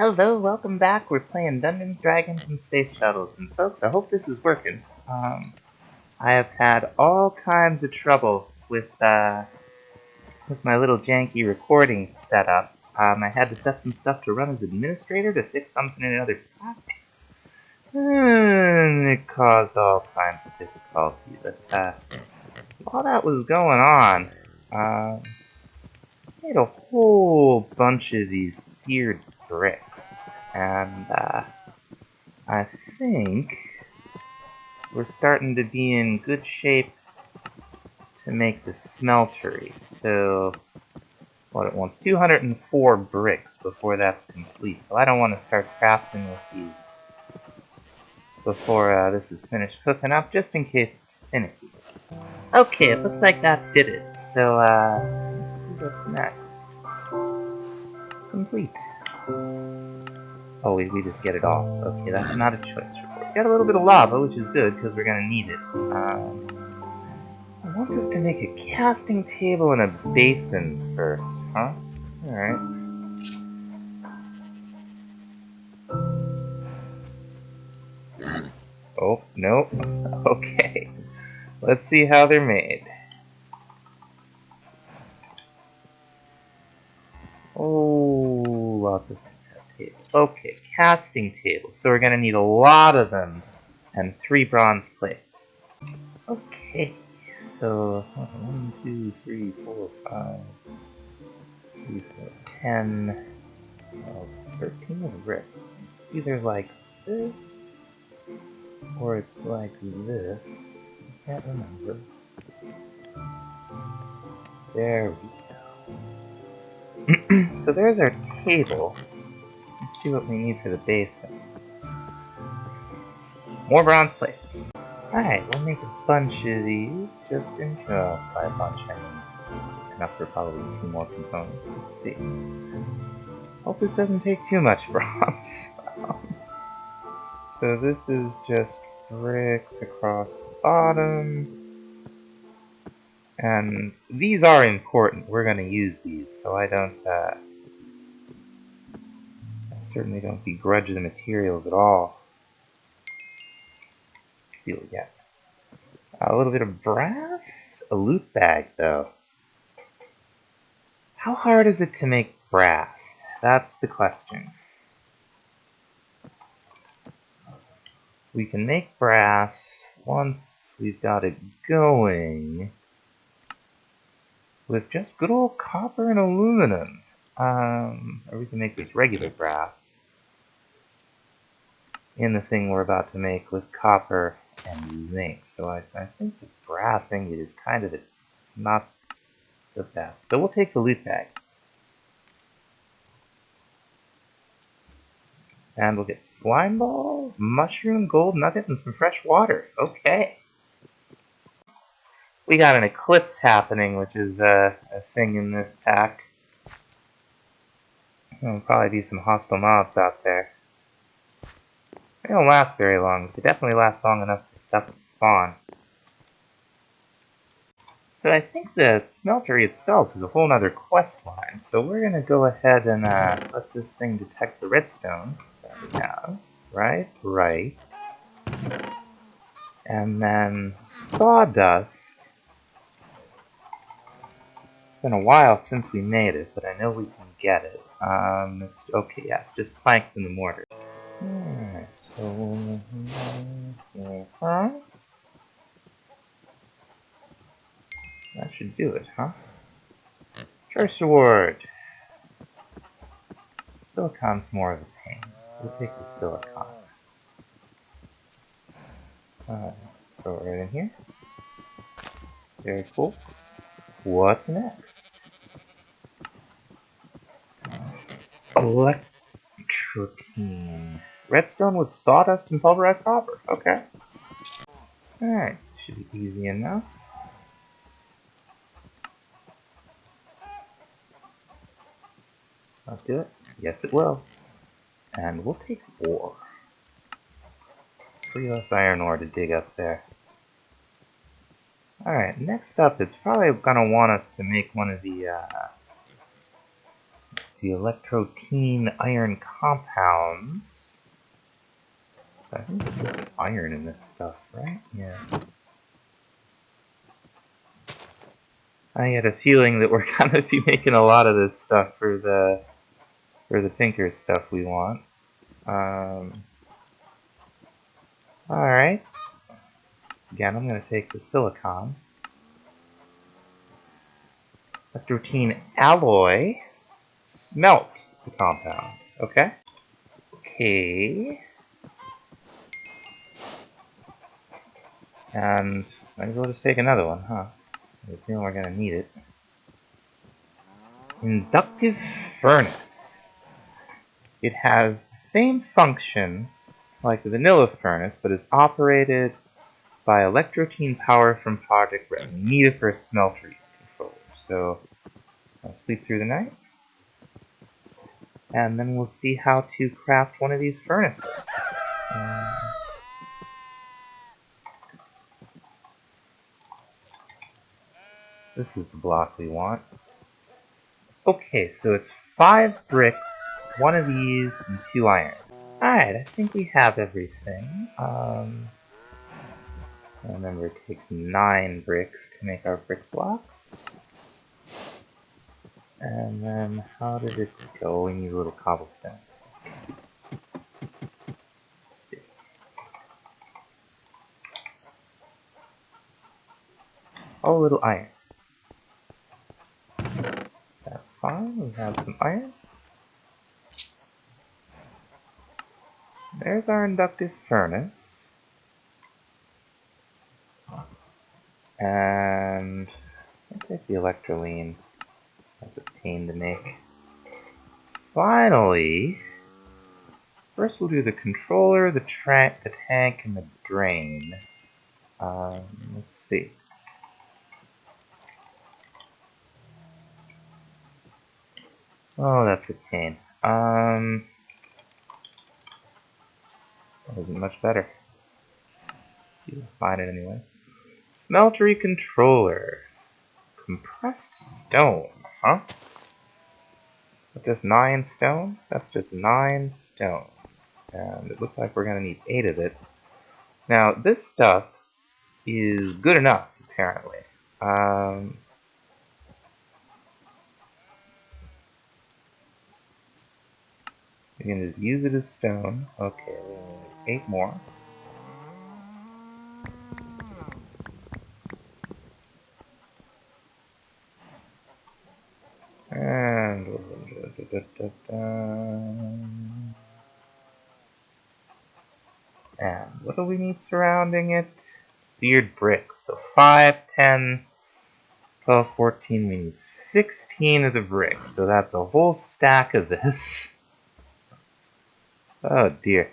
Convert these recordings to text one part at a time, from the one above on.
Hello, welcome back. We're playing Dungeons, Dragons, and Space Shuttles. And folks, I hope this is working. I have had all kinds of trouble with my little janky recording setup. I had to set some stuff to run as administrator to fix something in another pack. And it caused all kinds of difficulty. But while that was going on, I made a whole bunch of these seared bricks. And I think we're starting to be in good shape to make the Smeltery. So, what it wants 204 bricks before that's complete. So I don't want to start crafting with these before this is finished cooking up, just in case it's finicky. Okay, it looks like that did it. So, what's next? Complete. Oh, we just get it off. Okay, that's not a choice report. Got a little bit of lava, which is good, because we're going to need it. I want us to make a casting table and a basin first, huh? Alright. Oh, no. Okay. Let's see how they're made. Oh, lots of tables. Okay, casting tables. So we're going to need a lot of them and 3 bronze plates. Okay. So, 1, 2, 3, 4, 5, 3, 4, 10, 12, 13 of bricks. Either like this, or it's like this. I can't remember. There we go. So there's our table. Let's see what we need for the basin. More bronze plates. Alright, we'll make a bunch of these, just in by a bunch, I mean, enough for probably 2 more components. Let's see. Hope this doesn't take too much bronze. So this is just bricks across the bottom. And these are important. We're going to use these, so I certainly don't begrudge the materials at all. Let's see what we get. A little bit of brass? A loot bag, though. How hard is it to make brass? That's the question. We can make brass once we've got it going with just good old copper and aluminum. Or we can make this regular brass in the thing we're about to make with copper and zinc. So I think the brass ingot is kind of not the best. So we'll take the loot bag. And we'll get slime ball, mushroom, gold nugget, and some fresh water. Okay. We got an eclipse happening, which is a thing in this pack. There'll probably be some hostile mobs out there. They don't last very long, but they definitely last long enough for stuff to spawn. But I think the Smeltery itself is a whole nother quest line, so we're going to go ahead and let this thing detect the redstone that we have. Right. And then sawdust. It's been a while since we made it, but I know we can get it. Okay, yeah, it's just planks in the mortar. Alright, so... That should do it, huh? First reward! Silicon's more of a pain. We'll take the silicon. Throw it right in here. Very cool. What's next? Electrotine. Redstone with sawdust and pulverized copper. Okay. Alright, should be easy enough. Let's do it. Yes, it will. And we'll take ore. 3 less iron ore to dig up there. Alright, next up, it's probably going to want us to make one of the the electrotein iron compounds. I think there's iron in this stuff, right? Yeah. I had a feeling that we're gonna be making a lot of this stuff for the Tinker stuff we want. Alright. Again, I'm gonna take the silicon. Electrotein alloy. Smelt the compound. Okay. Okay. And might as well just take another one, huh? I assume we're gonna need it. Inductive furnace. It has the same function like the vanilla furnace, but is operated by electrotein power from Project Red. We need it for a smeltery controller. So I'll sleep through the night, and then we'll see how to craft one of these furnaces. This is the block we want. Okay, so it's 5 bricks, 1 of these, and 2 iron. Alright, I think we have everything. Remember, it takes 9 bricks to make our brick blocks. And then, how did it go? We need a little cobblestone. Oh, a little iron. That's fine, we have some iron. There's our inductive furnace. And I'll take the electroline. That's a pain to make. Finally, first we'll do the controller, the tank, and the drain. Let's see. Oh, that's a pain. That isn't much better. You'll find it anyway. Smeltery controller. Compressed stone, huh? That's just 9 stone? That's just 9 stone. And it looks like we're gonna need 8 of it. Now, this stuff is good enough, apparently. We can just use it as stone. Okay, we need 8 more. And what do we need surrounding it? Seared bricks. So 5, 10, 12, 14. We need 16 of the bricks. So that's a whole stack of this. Oh dear.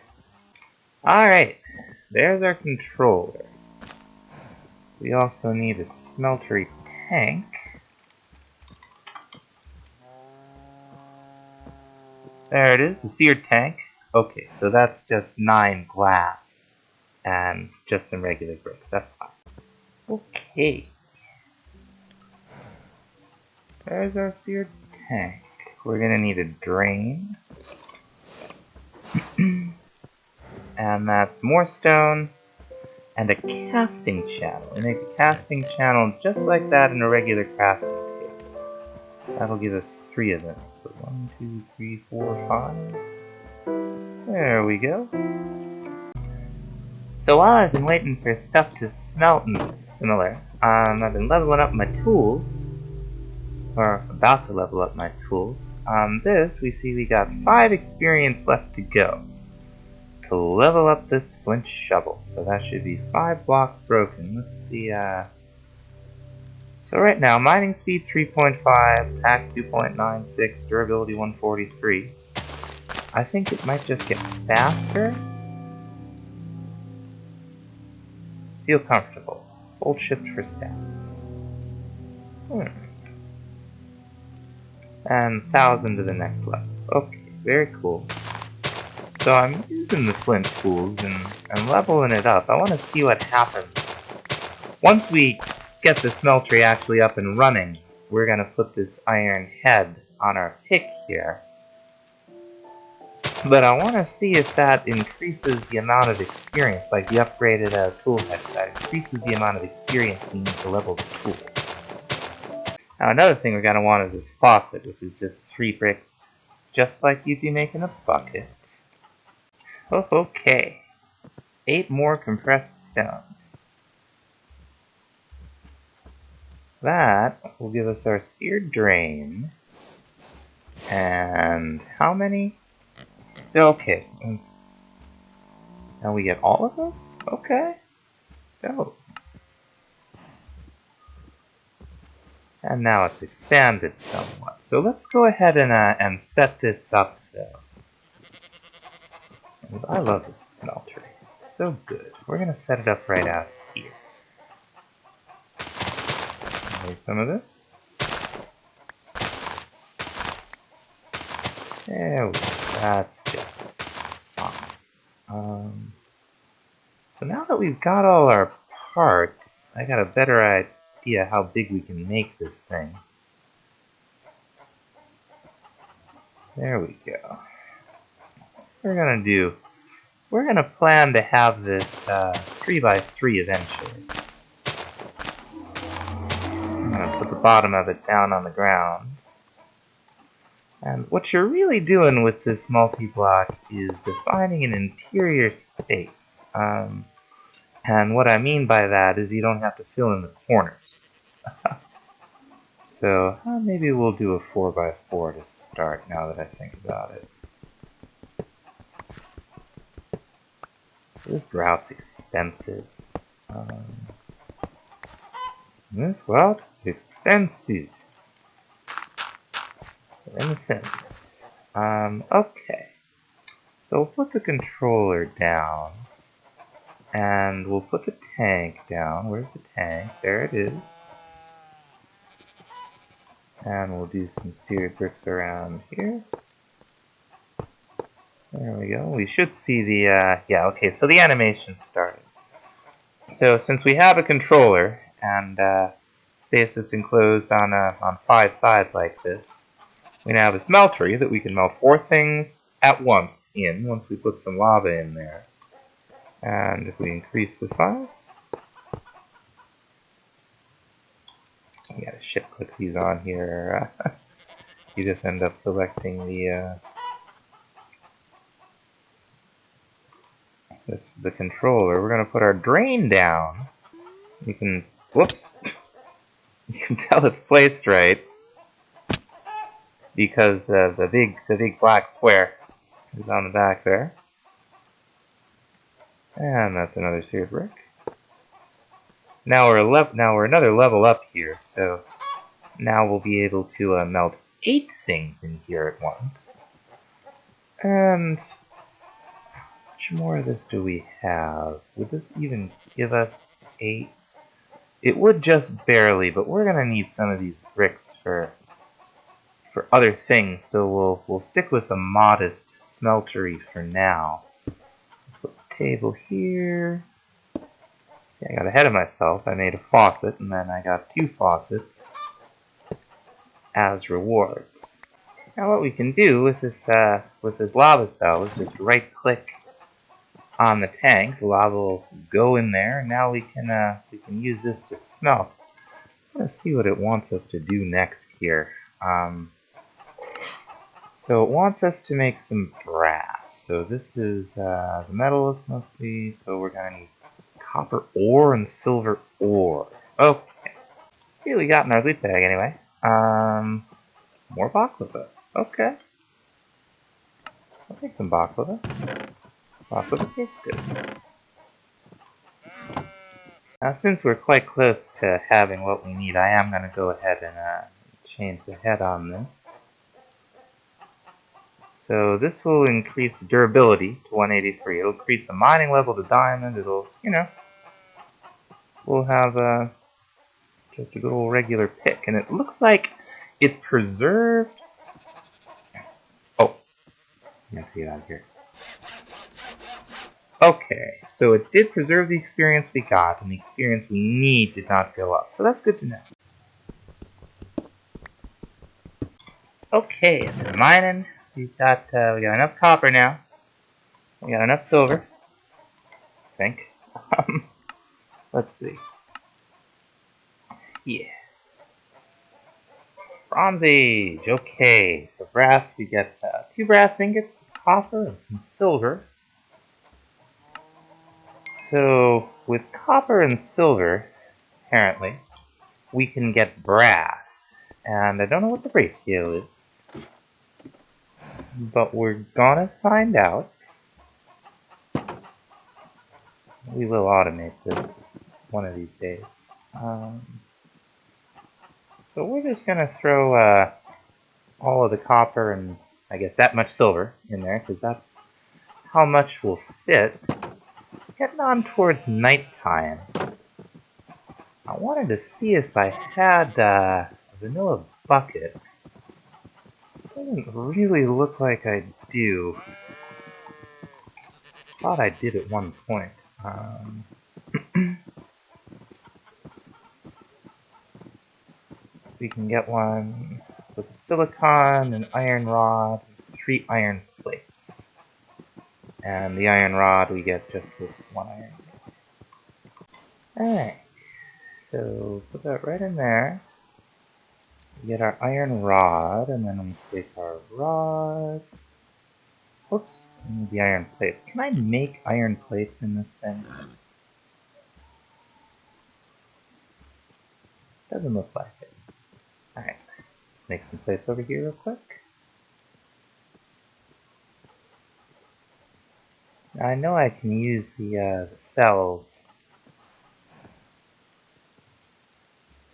Alright. There's our controller. We also need a smeltery tank. There it is, a seared tank. Okay, so that's just 9 glass and just some regular bricks. That's fine. Okay. There's our seared tank. We're gonna need a drain. And that's more stone and a casting channel. We make a casting channel just like that in a regular crafting table. That'll give us 3 of them. So 1, 2, 3, 4, 5. There we go. So while I've been waiting for stuff to smelt and similar, I've been leveling up my tools, or about to level up my tools. On this, we see we got 5 experience left to go to level up this flint shovel. So that should be 5 blocks broken. Let's see, so right now, mining speed 3.5, attack 2.96, durability 143. I think it might just get faster. Feel comfortable. Hold shift for stat. And 1,000 to the next level. Okay, very cool. So I'm using the flint tools and leveling it up. I want to see what happens. Once we get the smeltery actually up and running, we're going to put this iron head on our pick here. But I want to see if that increases the amount of experience, like the upgraded tool head, that increases the amount of experience we need to level the tool. Now another thing we're going to want is this faucet, which is just 3 bricks, just like you'd be making a bucket. Oh, okay. 8 more compressed stones. That will give us our seared drain. And how many? Okay. Now we get all of this? Okay. Go. And now it's expanded somewhat. So let's go ahead and set this up though. And I love this smeltery. It's so good. We're going to set it up right out here. Make some of this. There we go. That's just fine. So now that we've got all our parts, I got a better idea how big we can make this thing. There we go. We're gonna plan to have this 3x3 eventually. I'm gonna put the bottom of it down on the ground. And what you're really doing with this multi-block is defining an interior space. And what I mean by that is you don't have to fill in the corners. So maybe we'll do a 4x4 to start now that I think about it. This route's expensive. This route is expensive. In the sense. Okay. So we'll put the controller down. And we'll put the tank down. Where's the tank? There it is. And we'll do some seared bricks around here. There we go. We should see the, yeah, okay, so the animation started. So since we have a controller, and space that's enclosed on 5 sides like this, we now have a smeltery that we can melt 4 things at once once we put some lava in there. And if we increase the size, you gotta shift click these on here. You just end up selecting the controller. We're gonna put our drain down. You can, whoops, you can tell it's placed right because the big black square is on the back there. And that's another seared brick. Now we're another level up here, so now we'll be able to melt 8 things in here at once. And how much more of this do we have? Would this even give us 8? It would just barely, but we're gonna need some of these bricks for other things, so we'll stick with a modest smeltery for now. Put the table here. I got ahead of myself. I made a faucet, and then I got 2 faucets as rewards. Now what we can do with this lava cell is just right-click on the tank. The lava will go in there, and now we can use this to smelt. Let's see what it wants us to do next here. So it wants us to make some brass. So this is the metal mostly. So we're gonna need copper ore and silver ore. Okay. See what we got in our loot bag anyway. More baklava. Okay. I'll take some baklava. Baklava tastes good. Now since we're quite close to having what we need, I am gonna go ahead and change the head on this. So this will increase the durability to 183. It'll increase the mining level to diamond. It'll, you know, we'll have just a good old regular pick. And it looks like it preserved... Oh, let me see it out here. Okay, so it did preserve the experience we got, and the experience we need did not fill up. So that's good to know. Okay, and then mining. We got enough copper now. We got enough silver. I think. Let's see. Yeah. Bronze Age. Okay. For brass, we get 2 brass ingots, copper, and some silver. So with copper and silver, apparently, we can get brass. And I don't know what the ratio is, but we're gonna find out. We will automate this one of these days. So we're just gonna throw all of the copper and I guess that much silver in there, because that's how much will fit. Getting on towards nighttime. I wanted to see if I had a vanilla bucket. Doesn't really look like I do. Thought I did at one point. We can get one with silicon, an iron rod, 3 iron plates. And the iron rod we get just with 1 iron. Alright, so put that right in there. We get our iron rod, and then we take our rod. Whoops, I need the iron plates. Can I make iron plates in this thing? Doesn't look like it. Alright, make some plates over here real quick. Now I know I can use the cells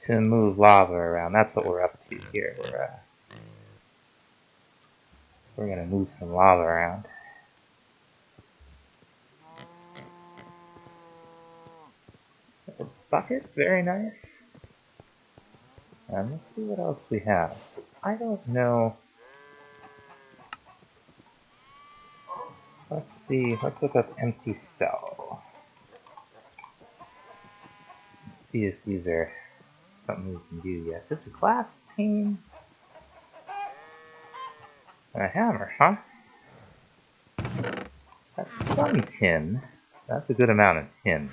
to move lava around. That's what we're up to here. We're gonna move some lava around. A bucket, very nice. And let's see what else we have. I don't know. Let's see, let's look up empty cell. See if these are something we can do yet. Just a glass pane and a hammer, huh? That's some tin. That's a good amount of tin.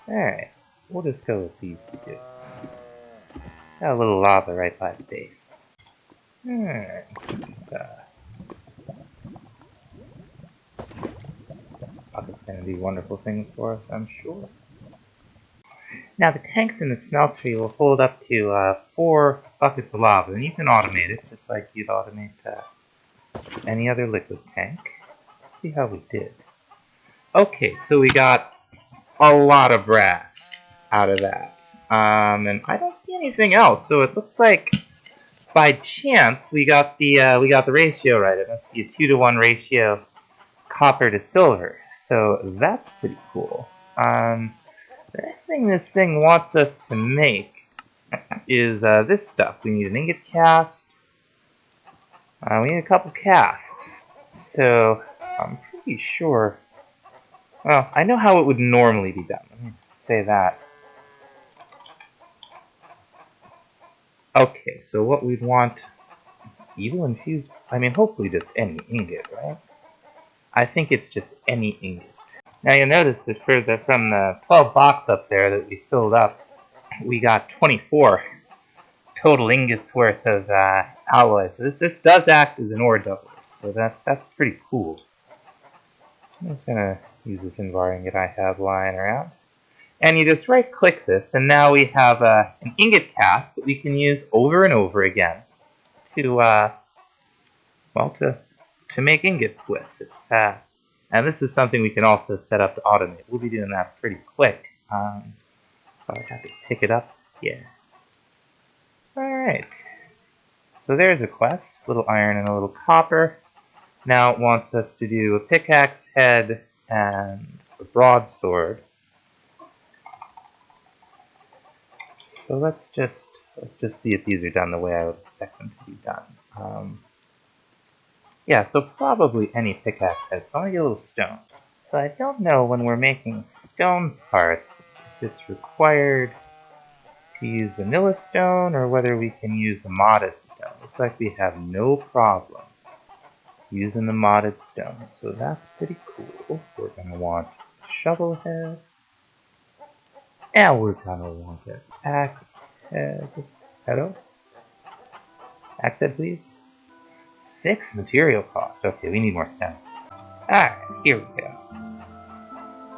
Alright, we'll just go with these two. Got a little lava right by the base. Alright. Bucket's gonna do wonderful things for us, I'm sure. Now the tanks in the smeltery will hold up to 4 buckets of lava, and you can automate it just like you'd automate any other liquid tank. Let's see how we did. Okay, so we got a lot of brass out of that. And I don't see anything else, so it looks like by chance we got the ratio right. It must be a 2-to-1 ratio copper to silver. So that's pretty cool. The next thing this thing wants us to make is this stuff. We need an ingot cast. We need a couple casts. So I'm pretty sure. Well, I know how it would normally be done. Let me say that. Okay, so what we'd want, evil infused, I mean hopefully just any ingot, right? I think it's just any ingot. Now you'll notice that from the 12 box up there that we filled up, we got 24 total ingots worth of alloy. So this does act as an ore doubler, so that's pretty cool. I'm just gonna use this invar ingot I have lying around. And you just right click this, and now we have an ingot cast that we can use over and over again to well, to make ingots with. And this is something we can also set up to automate. We'll be doing that pretty quick. So I have to pick it up. Yeah. Alright. So there's a quest. A little iron and a little copper. Now it wants us to do a pickaxe head and a broadsword. So let's just see if these are done the way I would expect them to be done. Yeah, so probably any pickaxe head. So I want to get a little stone. So I don't know when we're making stone parts if it's required to use vanilla stone or whether we can use a modest stone. Looks like we have no problem using the modded stone, so that's pretty cool. We're gonna want shovel head, and we're gonna want an axe head. Hello? Axe head, please. 6 material cost. Okay, we need more stone. Alright, here we go.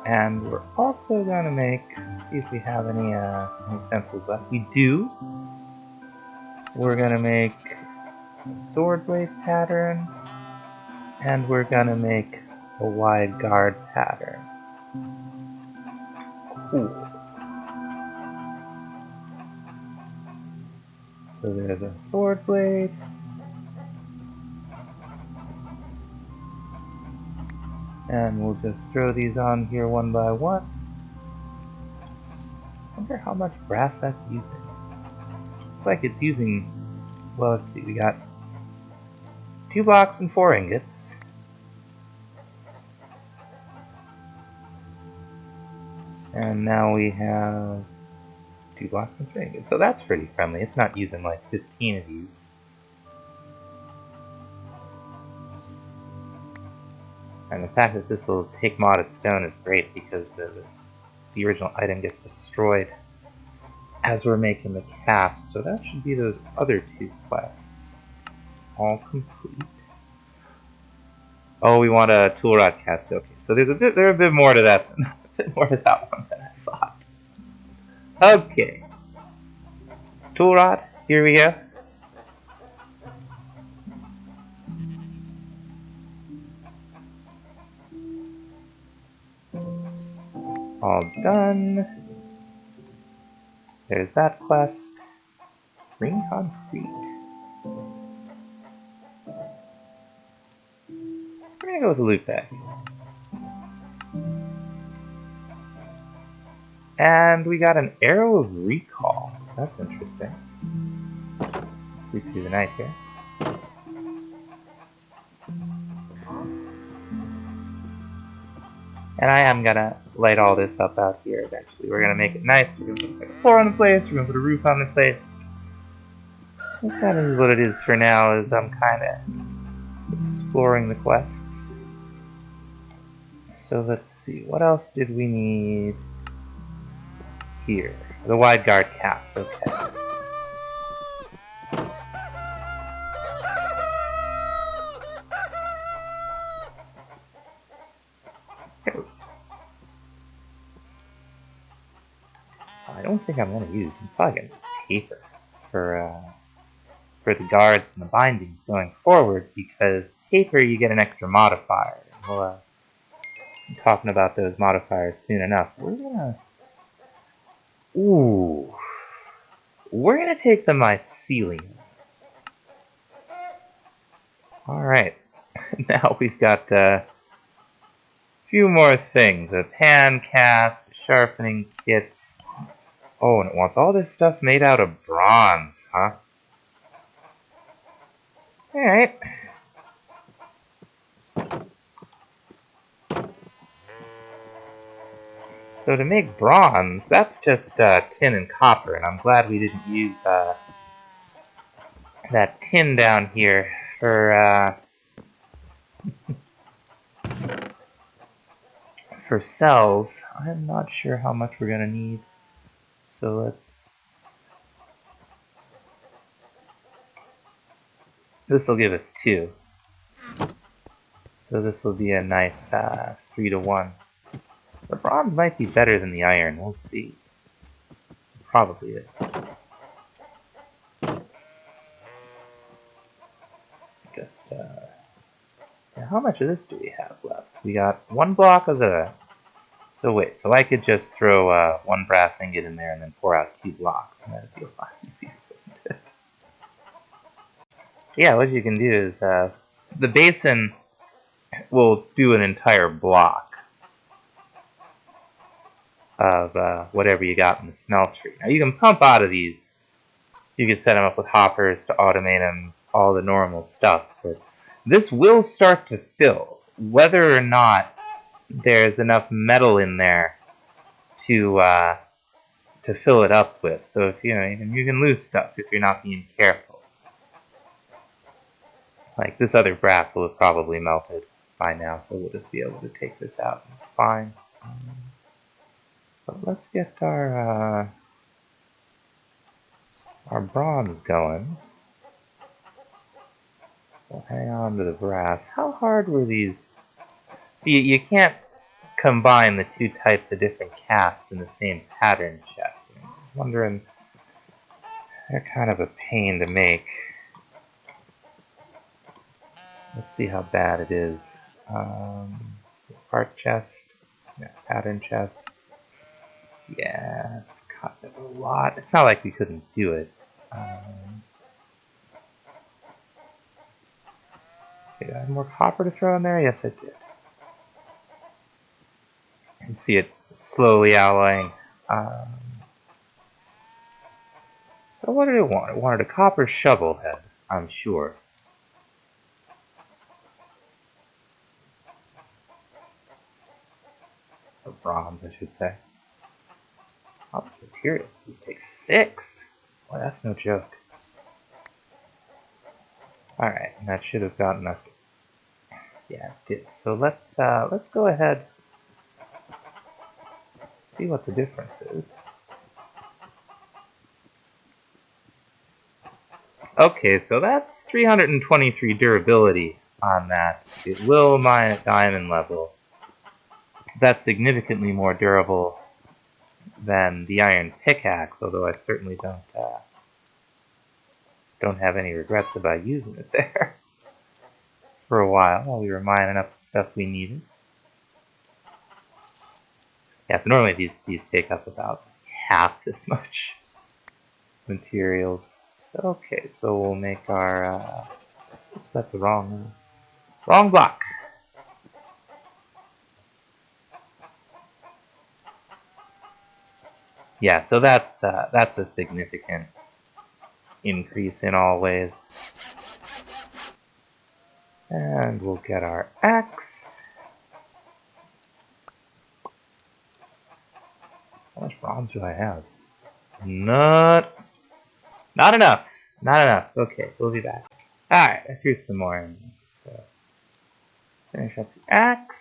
And we're also gonna make, see if we have any stencils left. We do. We're gonna make a sword blade pattern, and we're gonna make a wide guard pattern. Cool. So there's a sword blade. And we'll just throw these on here one by one. I wonder how much brass that's using. Looks like it's using, well, let's see, we got 2 blocks and 4 ingots. And now we have 2 blocks and 3 ingots. So that's pretty friendly. It's not using like 15 of these. And the fact that this will take modded stone is great because the original item gets destroyed as we're making the cast. So that should be those other 2 quests. All complete. Oh, we want a tool rod cast. Okay, so there's a bit more to that. A bit more to that one than I thought. Okay. Tool rod. Here we go. All done. There's that quest. Green concrete. We're gonna go with the loot bag. And we got an arrow of recall. That's interesting. Sleep through the night here. And I am gonna light all this up out here eventually. We're gonna make it nice. We're gonna put a floor on the place. We're gonna put a roof on the place. That kind of is what it is for now, as I'm kind of exploring the quests. So let's see, what else did we need here? The wide guard cap, okay. I don't think I'm going to use, I'm probably going to use paper for the guards and the bindings going forward, because paper you get an extra modifier. We'll be talking about those modifiers soon enough. We're gonna take the mycelium. Alright, now we've got a few more things. A pan cast, a sharpening kit. Oh, and it wants all this stuff made out of bronze, huh? Alright. So to make bronze, that's just tin and copper, and I'm glad we didn't use that tin down here for for cells. I'm not sure how much we're gonna need, so let's. This will give us 2, so this will be a nice 3 to 1. The bronze might be better than the iron. We'll see. Probably is. Just now how much of this do we have left? We got 1 block of the. So wait, so I could just throw 1 brass ingot in there and then pour out 2 blocks, and that'd be a lot easier. Yeah, what you can do is the basin will do an entire block of whatever you got in the smeltery. Now you can pump out of these. You can set them up with hoppers to automate them, all the normal stuff. But this will start to fill, whether or not there's enough metal in there to fill it up with. So if you can lose stuff if you're not being careful. Like, this other brass will have probably melted by now, so we'll just be able to take this out and it's fine. But let's get our bronze going. We'll hang on to the brass. How hard were these? See, you can't combine the two types of different casts in the same pattern chest. I'm wondering, they're kind of a pain to make. Let's see how bad it is. Part chest, yeah, pattern chest. Yeah, it's kind of a lot. It's not like we couldn't do it. Did I have more copper to throw in there? Yes, I did. You can see it slowly alloying. So what did it want? It wanted a copper shovel head, I'm sure. Or bronze, I should say. Oh, materials. These take 6. Well, that's no joke. Alright, and that should have gotten us. Yeah, it did. So let's go ahead. See what the difference is. Okay, so that's 323 durability on that. It will mine at diamond level. That's significantly more durable than the iron pickaxe, although I certainly don't have any regrets about using it there for a while we were mining up the stuff we needed. Yeah, so normally these take up about half this much materials. Okay, so we'll make our oops, that's the wrong block. Yeah, so that's a significant increase in all ways. And we'll get our axe. How much bronze do I have? Not enough. Not enough. Okay, we'll be back. Alright, I threw some more in. So finish up the axe.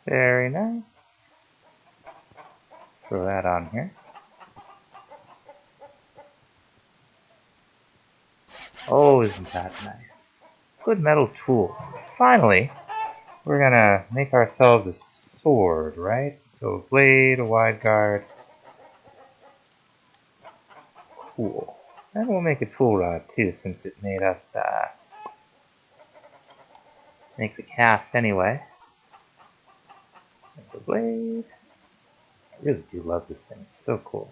Very nice. Throw that on here. Oh, isn't that nice? Good metal tools. Finally, we're gonna make ourselves a sword, right? So a blade, a wide guard. Cool. And we'll make a tool rod too, since it made us make the cast anyway. There's a blade. I really do love this thing. It's so cool.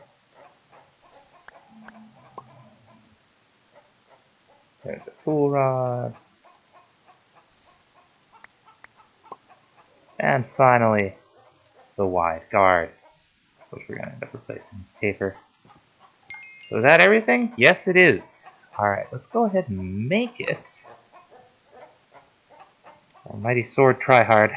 There's a tool rod. And finally, the wide guard, which we're going to end up replacing with paper. So is that everything? Yes, it is. Alright, let's go ahead and make it. Our mighty sword tryhard.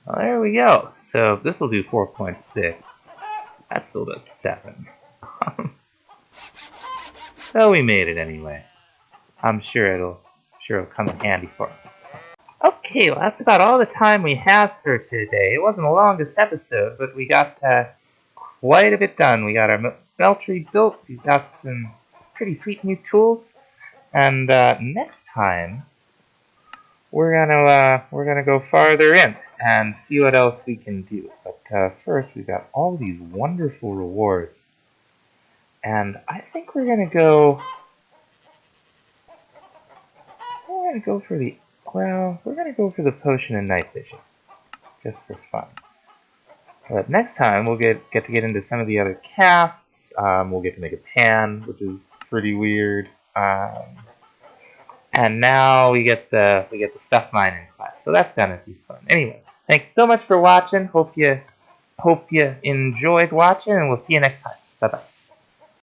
Well, there we go. So this will do 4.6. That still does 7. So we made it anyway. I'm sure it'll come in handy for us. Okay, well that's about all the time we have for today. It wasn't the longest episode, but we got quite a bit done. We got our smeltery built. We got some pretty sweet new tools. And next time we're gonna go farther in and see what else we can do. But first, we've got all these wonderful rewards, and I think we're gonna go for the potion and night vision, just for fun. But next time we'll get to get into some of the other casts. We'll get to make a pan, which is pretty weird. And now we get the stuff mining class, so that's gonna be fun. Anyway, thanks so much for watching. Hope you enjoyed watching, and we'll see you next time. Bye bye.